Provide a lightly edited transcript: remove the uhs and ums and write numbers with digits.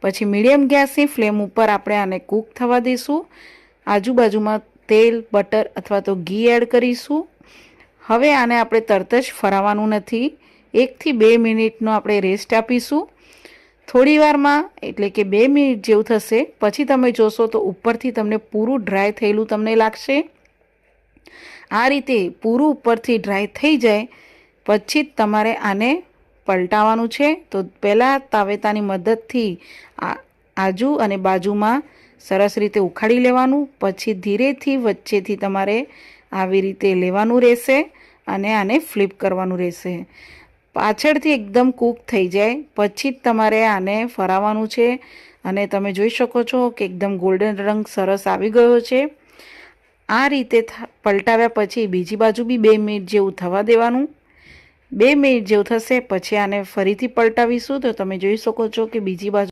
પછી મીડિયમ ગેસની ફ્લેમ ઉપર આપણે આને કૂક થવા દઈશું। આજુબાજુમાં તેલ, બટર અથવા તો ઘી એડ કરીશું। હવે આને આપણે તરત જ ફરાવવાનું નથી, 1 થી 2 મિનિટનો આપણે રેસ્ટ આપીશું। થોડી વારમાં એટલે કે 2 મિનિટ જેવું થશે પછી તમે જોશો તો ઉપરથી તમને પૂરું ડ્રાય થયેલું તમને લાગશે। આ રીતે પૂરું ઉપરથી ડ્રાય થઈ જાય પછી જ તમારે આને પલટાવવાનું છે। તો પહેલાં તાવેતાની મદદથી આજુ અને બાજુમાં સરસ રીતે ઉખાડી લેવાનું, પછી ધીરેથી વચ્ચેથી તમારે આવી રીતે લેવાનું રહેશે અને આને ફ્લિપ કરવાનું રહેશે। પાછળથી એકદમ કૂક થઈ જાય પછી જ તમારે આને ફરાવવાનું છે અને તમે જોઈ શકો છો કે એકદમ ગોલ્ડન રંગ સરસ આવી ગયો છે। આ રીતે પલટાવ્યા પછી બીજી બાજુ બી 2 મિનિટ જેવું થવા દેવાનું। 2 મિનિટ જેવું થશે પછી આને ફરીથી પલટાવીશું તો તમે જોઈ શકો છો કે બીજી બાજુ